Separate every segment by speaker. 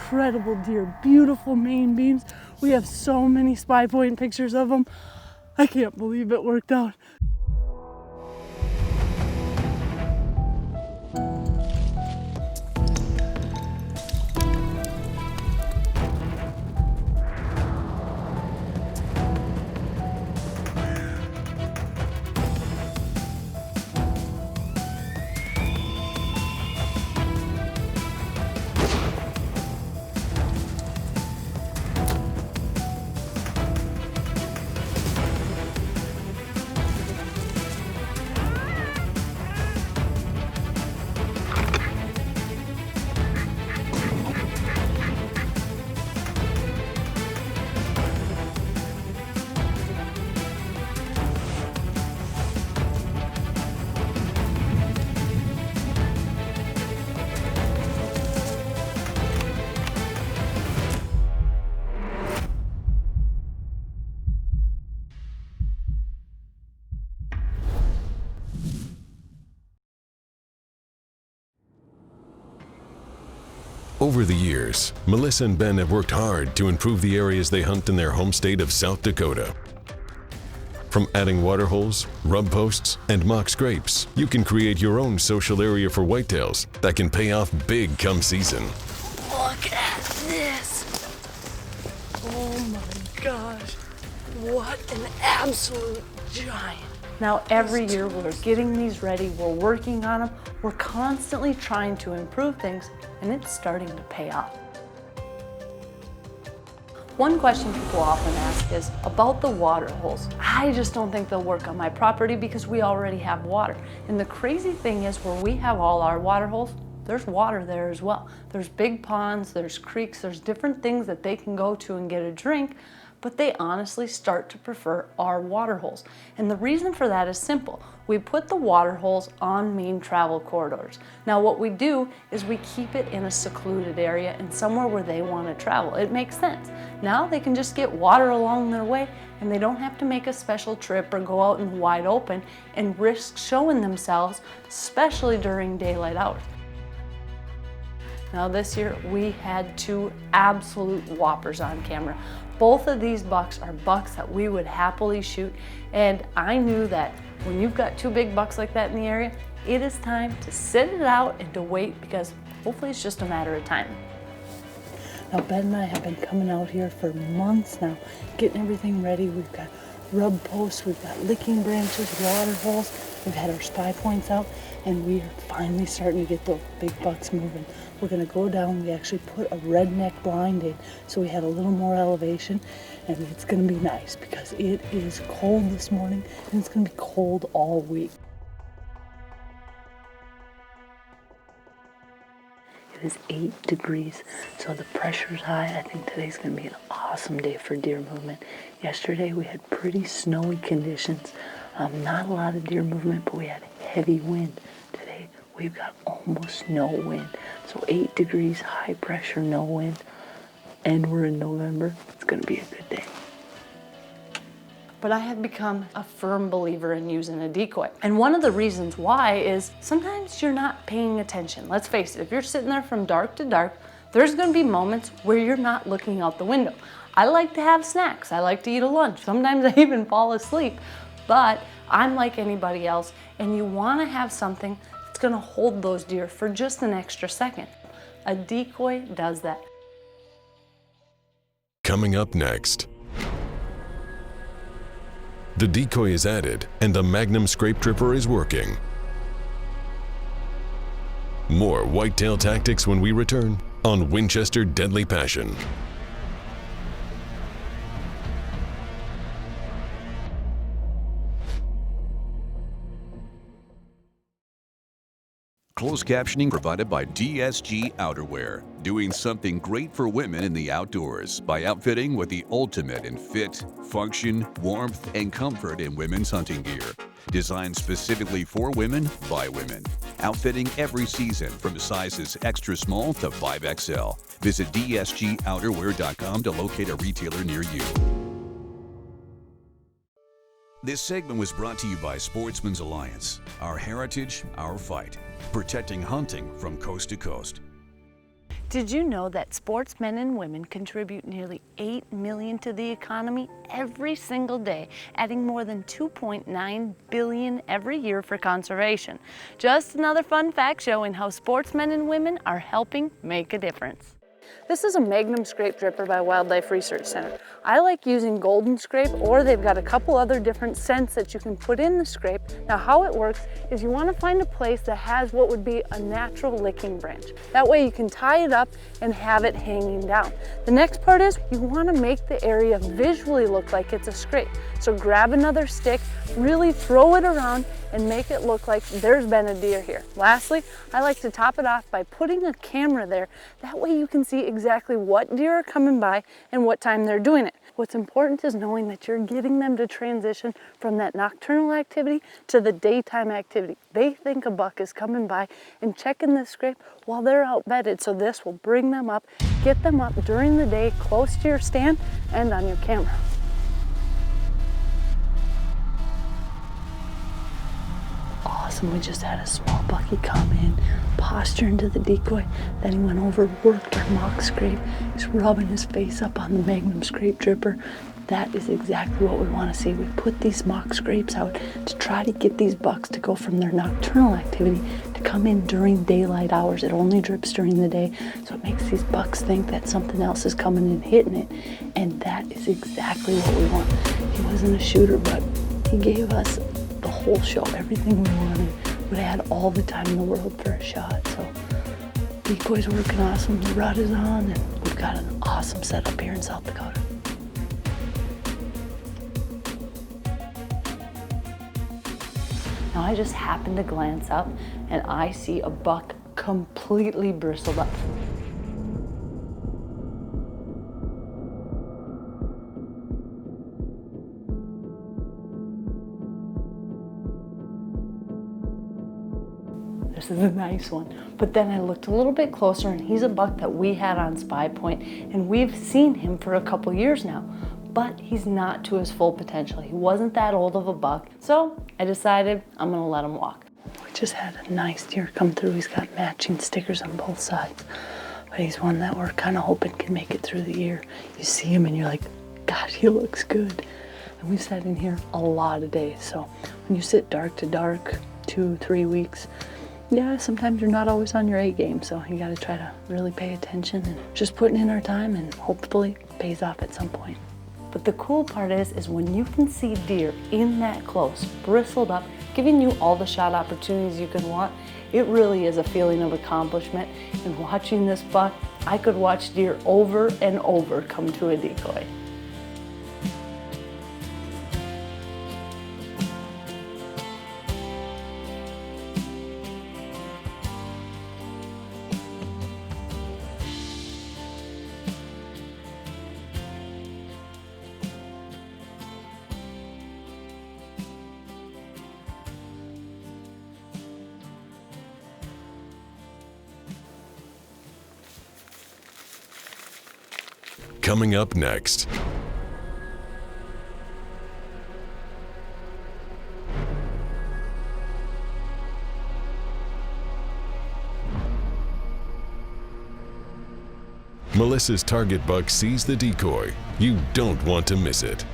Speaker 1: incredible deer, beautiful main beams. We have so many SPYPOINT pictures of them. I can't believe it worked out.
Speaker 2: Over the years, Melissa and Ben have worked hard to improve the areas they hunt in their home state of South Dakota. From adding water holes, rub posts, and mock scrapes, you can create your own social area for whitetails that can pay off big come season.
Speaker 1: Look at this. Oh my gosh. What an absolute giant. Now every year we're getting these ready, we're working on them, we're constantly trying to improve things, and it's starting to pay off. One question people often ask is about the water holes. I just don't think they'll work on my property because we already have water. And the crazy thing is where we have all our water holes, there's water there as well. There's big ponds, there's creeks, there's different things that they can go to and get a drink, but they honestly start to prefer our water holes. And the reason for that is simple. We put the water holes on main travel corridors. Now what we do is we keep it in a secluded area and somewhere where they want to travel. It makes sense. Now they can just get water along their way and they don't have to make a special trip or go out in wide open and risk showing themselves, especially during daylight hours. Now this year we had two absolute whoppers on camera. Both of these bucks are bucks that we would happily shoot, and I knew that when you've got two big bucks like that in the area, it is time to sit it out and to wait because hopefully it's just a matter of time. Now Ben and I have been coming out here for months now, getting everything ready. We've got rub posts, we've got licking branches, water holes, we've had our SPYPOINTs out, and we are finally starting to get those big bucks moving. We're gonna go down, we actually put a redneck blind in, so we had a little more elevation, and it's gonna be nice because it is cold this morning, and it's gonna be cold all week. It is 8 degrees, so the pressure's high. I think today's gonna be an awesome day for deer movement. Yesterday we had pretty snowy conditions, not a lot of deer movement, but we had heavy wind. Today we've got almost no wind. So 8 degrees, high pressure, no wind, and we're in November. It's gonna be a good day. But I have become a firm believer in using a decoy. And one of the reasons why is sometimes you're not paying attention. Let's face it, if you're sitting there from dark to dark, there's gonna be moments where you're not looking out the window. I like to have snacks, I like to eat a lunch. Sometimes I even fall asleep, but I'm like anybody else, and you wanna have something that's gonna hold those deer for just an extra second. A decoy does that.
Speaker 2: Coming up next. The decoy is added and the Magnum scrape tripper is working. More whitetail tactics when we return on Winchester Deadly Passion.
Speaker 3: Closed captioning provided by DSG Outerwear, doing something great for women in the outdoors by outfitting with the ultimate in fit, function, warmth, and comfort in women's hunting gear. Designed specifically for women by women. Outfitting every season from sizes extra small to 5XL. Visit dsgouterwear.com to locate a retailer near you. This segment was brought to you by Sportsman's Alliance. Our heritage, our fight. Protecting hunting from coast to coast.
Speaker 1: Did you know that sportsmen and women contribute nearly 8 million to the economy every single day, adding more than 2.9 billion every year for conservation? Just another fun fact showing how sportsmen and women are helping make a difference. This is a Magnum Scrape Dripper by Wildlife Research Center. I like using Golden Scrape, or they've got a couple other different scents that you can put in the scrape. Now how it works is you want to find a place that has what would be a natural licking branch. That way you can tie it up and have it hanging down. The next part is you want to make the area visually look like it's a scrape. So grab another stick, really throw it around and make it look like there's been a deer here. Lastly, I like to top it off by putting a camera there. That way you can see exactly what deer are coming by and what time they're doing it. What's important is knowing that you're getting them to transition from that nocturnal activity to the daytime activity. They think a buck is coming by and checking this scrape while they're out bedded, so this will bring them up, get them up during the day close to your stand and on your camera. Awesome, we just had a small bucky come in, posture into the decoy, then he went over, worked our mock scrape. He's rubbing his face up on the Magnum Scrape Dripper. That is exactly what we want to see. We put these mock scrapes out to try to get these bucks to go from their nocturnal activity to come in during daylight hours. It only drips during the day, so it makes these bucks think that something else is coming and hitting it, and that is exactly what we want. He wasn't a shooter, but he gave us the whole show, everything we wanted. We had all the time in the world for a shot, so decoy's working awesome, the rod is on, and we've got an awesome setup here in South Dakota. Now I just happened to glance up and I see a buck completely bristled up. This is a nice one. But then I looked a little bit closer and he's a buck that we had on SPYPOINT and we've seen him for a couple years now, but he's not to his full potential. He wasn't that old of a buck. So I decided I'm gonna let him walk. We just had a nice deer come through. He's got matching stickers on both sides, but he's one that we're kind of hoping can make it through the year. You see him and you're like, gosh, he looks good. And we've sat in here a lot of days. So when you sit dark to dark, 2-3 weeks, yeah, sometimes you're not always on your A game, so you gotta try to really pay attention and just putting in our time and hopefully pays off at some point. But the cool part is when you can see deer in that close, bristled up, giving you all the shot opportunities you can want, it really is a feeling of accomplishment. And watching this buck, I could watch deer over and over come to a decoy.
Speaker 2: Coming up next. Melissa's target buck sees the decoy. You don't want to miss it.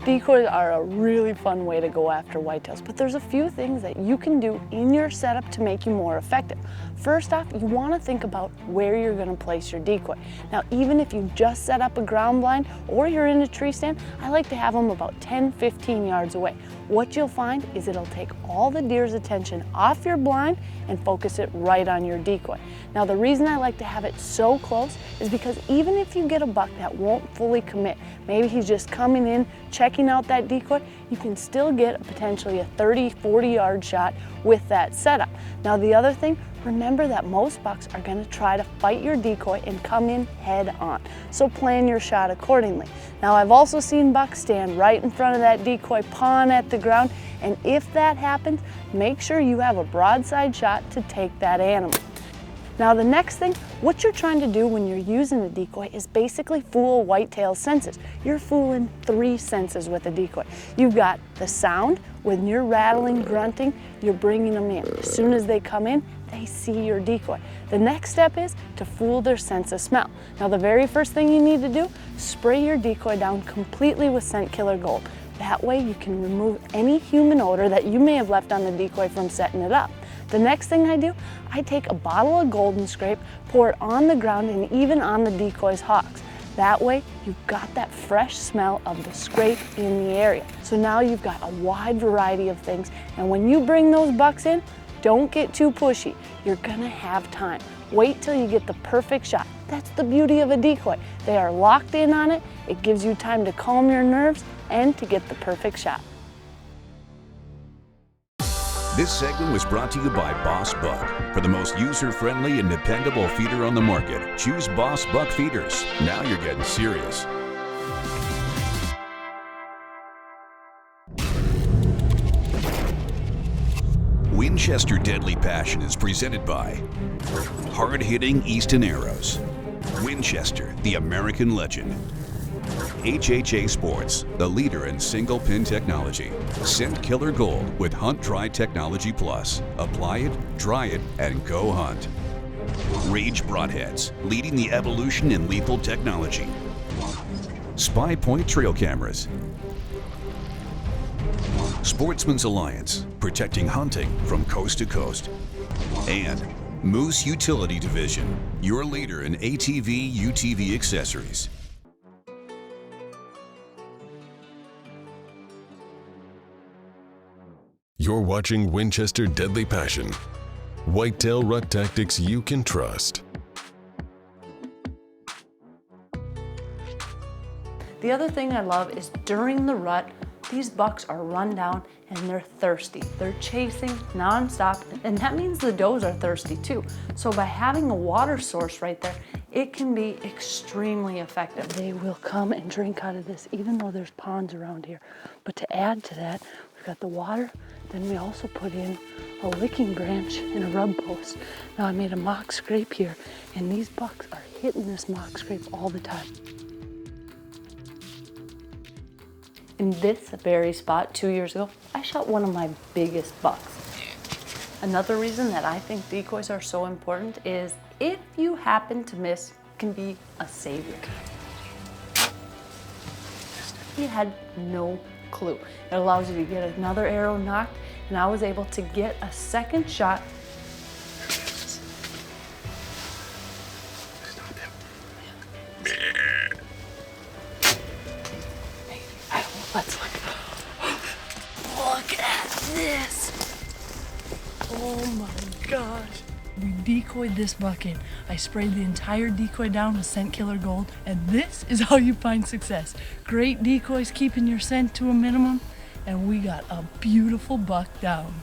Speaker 1: Decoys are a really fun way to go after whitetails, but there's a few things that you can do in your setup to make you more effective. First off, you want to think about where you're going to place your decoy. Now, even if you just set up a ground blind or you're in a tree stand, I like to have them about 10-15 yards away. What you'll find is it'll take all the deer's attention off your blind and focus it right on your decoy. Now, the reason I like to have it so close is because even if you get a buck that won't fully commit, maybe he's just coming in, checking out that decoy, you can still get potentially a 30-40 yard shot with that setup. Now, the other thing, Remember that most bucks are going to try to fight your decoy and come in head on, so plan your shot accordingly. Now, I've also seen bucks stand right in front of that decoy, pawing at the ground, and if that happens, make sure you have a broadside shot to take that animal. Now, the next thing, what you're trying to do when you're using a decoy is basically fool whitetail's senses. You're fooling 3 senses with a decoy. You've got the sound. When you're rattling, grunting, you're bringing them in. As soon as they come in, they see your decoy. The next step is to fool their sense of smell. Now, the very first thing you need to do, spray your decoy down completely with Scent Killer Gold. That way you can remove any human odor that you may have left on the decoy from setting it up. The next thing I do, I take a bottle of Golden Scrape, pour it on the ground and even on the decoy's hocks. That way, you've got that fresh smell of the scrape in the area. So now you've got a wide variety of things, and when you bring those bucks in, don't get too pushy. You're gonna have time. Wait till you get the perfect shot. That's the beauty of a decoy. They are locked in on it. It gives you time to calm your nerves and to get the perfect shot.
Speaker 3: This segment was brought to you by Boss Buck. For the most user-friendly and dependable feeder on the market, choose Boss Buck feeders. Now you're getting serious. Winchester Deadly Passion is presented by hard-hitting Easton Arrows, Winchester, the American legend, HHA Sports, the leader in single pin technology, Scent Killer Gold with Hunt Dry Technology Plus. Apply it, dry it, and go hunt. Rage Broadheads, leading the evolution in lethal technology. SPYPOINT Trail Cameras. Sportsman's Alliance, protecting hunting from coast to coast. And Moose Utility Division, your leader in ATV, UTV accessories.
Speaker 2: You're watching Winchester Deadly Passion. Whitetail rut tactics you can trust.
Speaker 1: The other thing I love is during the rut, these bucks are run down and they're thirsty. They're chasing nonstop, and that means the does are thirsty too. So by having a water source right there, it can be extremely effective. They will come and drink out of this, even though there's ponds around here. But to add to that, we've got the water, then we also put in a licking branch and a rub post. Now I made a mock scrape here, and these bucks are hitting this mock scrape all the time. In this very spot 2 years ago, I shot one of my biggest bucks. Another reason that I think decoys are so important is if you happen to miss, it can be a savior. He had no clue. It allows you to get another arrow knocked, and I was able to get a second shot. Let's look. Look at this. Oh my gosh. We decoyed this buck in. I sprayed the entire decoy down with Scent Killer Gold, and this is how you find success. Great decoys keeping your scent to a minimum, and we got a beautiful buck down.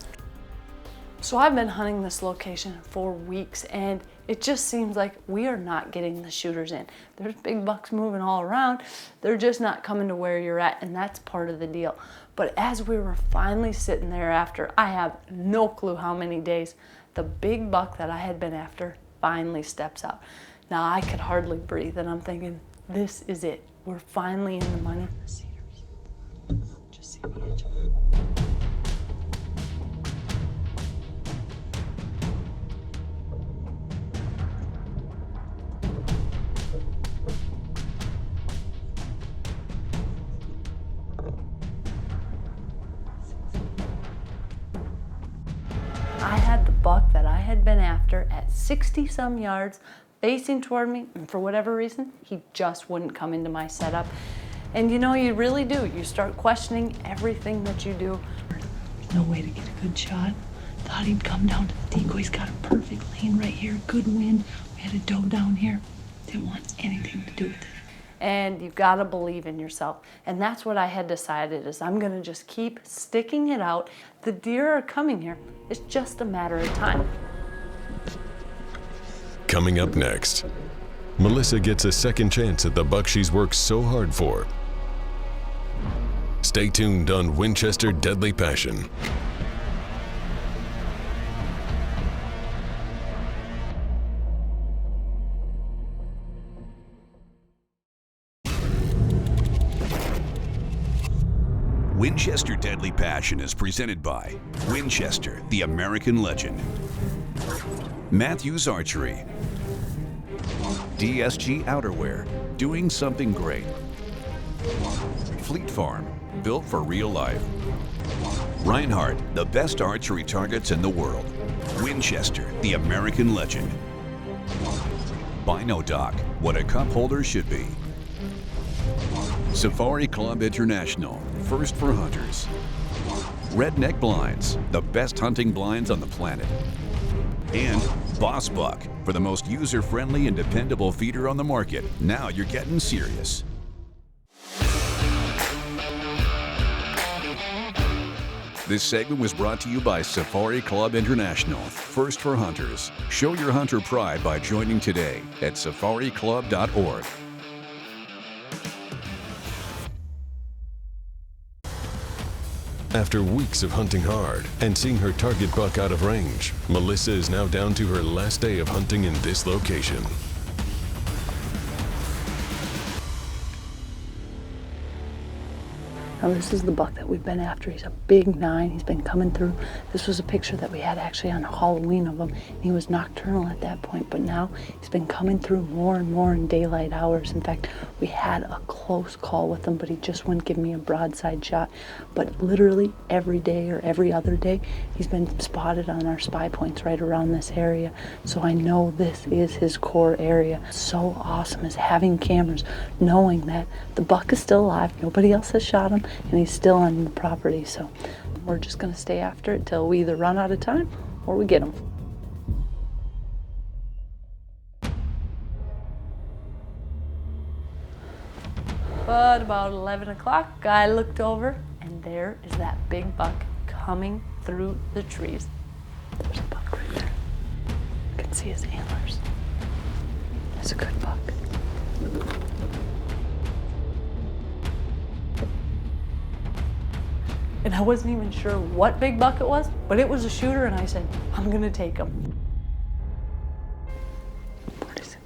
Speaker 1: So I've been hunting this location for weeks, and it just seems like we are not getting the shooters in. There's big bucks moving all around. They're just not coming to where you're at, and that's part of the deal. But as we were finally sitting there after, I have no clue how many days, the big buck that I had been after finally steps out. Now I could hardly breathe, and I'm thinking, this is it. We're finally in the money. Just see the edge of it. I had the buck that I had been after at 60 some yards facing toward me, and for whatever reason, he just wouldn't come into my setup. And you know, you really do. You start questioning everything that you do. There's no way to get a good shot. Thought he'd come down to the decoy. He's got a perfect lane right here, good wind. We had a doe down here. Didn't want anything to do with it. And you've got to believe in yourself. And that's what I had decided, is I'm gonna just keep sticking it out. The deer are coming here. It's just a matter of time.
Speaker 2: Coming up next, Melissa gets a second chance at the buck she's worked so hard for. Stay tuned on Winchester Deadly Passion.
Speaker 3: Winchester Deadly Passion is presented by Winchester, the American legend, Matthews Archery, DSG Outerwear, doing something great, Fleet Farm, built for real life, Reinhardt, the best archery targets in the world, Winchester, the American legend, Binodoc, what a cup holder should be, Safari Club International, first for hunters, Redneck Blinds, the best hunting blinds on the planet, and Boss Buck, for the most user-friendly and dependable feeder on the market. Now you're getting serious. This segment was brought to you by Safari Club International, first for hunters. Show your hunter pride by joining today at safariclub.org.
Speaker 2: After weeks of hunting hard and seeing her target buck out of range, Melissa is now down to her last day of hunting in this location.
Speaker 1: Now this is the buck that we've been after. He's a big 9. He's been coming through. This was a picture that we had actually on Halloween of him. He was nocturnal at that point, but now he's been coming through more and more in daylight hours. In fact, we had a close call with him, but he just wouldn't give me a broadside shot. But literally every day or every other day, he's been spotted on our spy points right around this area. So I know this is his core area. So awesome is having cameras, knowing that the buck is still alive. Nobody else has shot him, and he's still on the property. So we're just going to stay after it till we either run out of time or we get him. But about 11 o'clock, I looked over, and there is that big buck coming through the trees. There's a buck right there. You can see his antlers. It's a good buck. And I wasn't even sure what big buck it was, but it was a shooter, and I said, I'm gonna take him. 46.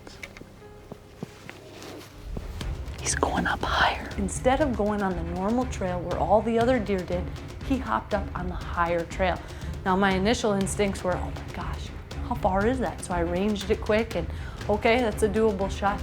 Speaker 1: He's going up higher. Instead of going on the normal trail where all the other deer did, he hopped up on the higher trail. Now my initial instincts were, oh my gosh, how far is that? So I ranged it quick, and okay, that's a doable shot.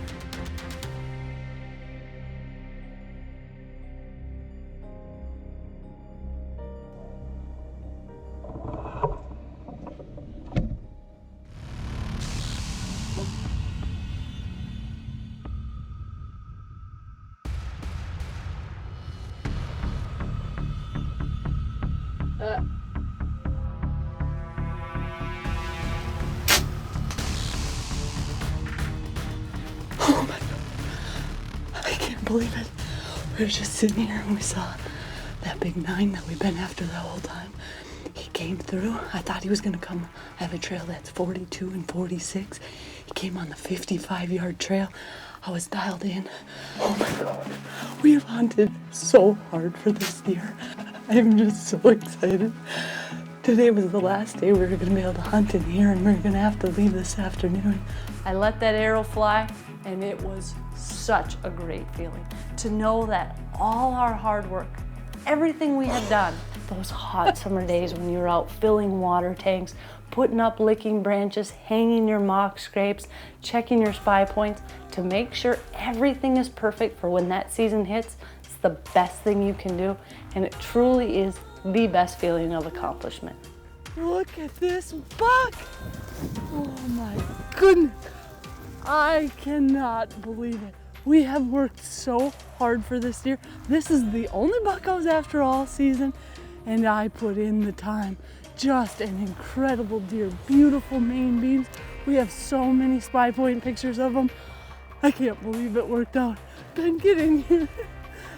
Speaker 1: Oh my God, I can't believe it. We were just sitting here and we saw that big 9 that we've been after the whole time. He came through. I thought he was gonna come. I have a trail that's 42 and 46. He came on the 55-yard trail. I was dialed in. Oh my God, we have hunted so hard for this deer. I'm just so excited. Today was the last day we were gonna be able to hunt in here, and we're gonna have to leave this afternoon. I let that arrow fly, and it was such a great feeling to know that all our hard work, everything we had done, those hot summer days when you were out filling water tanks, putting up licking branches, hanging your mock scrapes, checking your spy points to make sure everything is perfect for when that season hits. It's the best thing you can do, and it truly is the best feeling of accomplishment. Look at this buck! Oh my goodness! I cannot believe it. We have worked so hard for this deer. This is the only buck I was after all season, and I put in the time. Just an incredible deer, beautiful main beams. We have so many spy point pictures of them. I can't believe it worked out. Ben, get in here.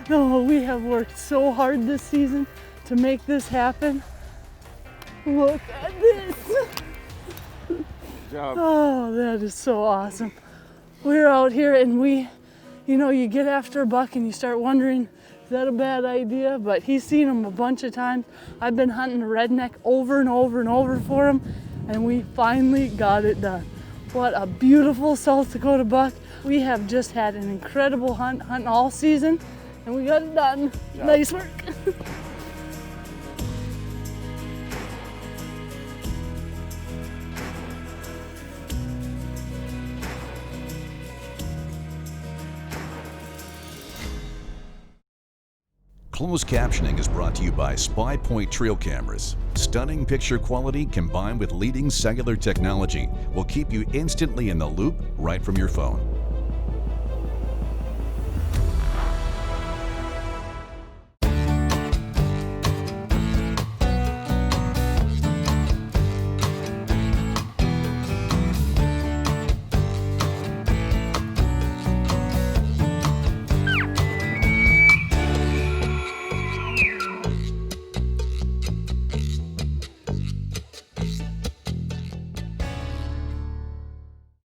Speaker 1: No, we have worked so hard this season to make this happen. Look at this.
Speaker 4: job.
Speaker 1: Oh, that is so awesome. We're out here and you get after a buck and you start wondering, is that a bad idea? But he's seen him a bunch of times. I've been hunting redneck over and over and over for him, and we finally got it done. What a beautiful South Dakota buck. We have just had an incredible hunting all season, and we got it done.
Speaker 4: Yeah.
Speaker 1: Nice work.
Speaker 3: Closed captioning is brought to you by SPYPOINT trail cameras. Stunning picture quality combined with leading cellular technology will keep you instantly in the loop right from your phone.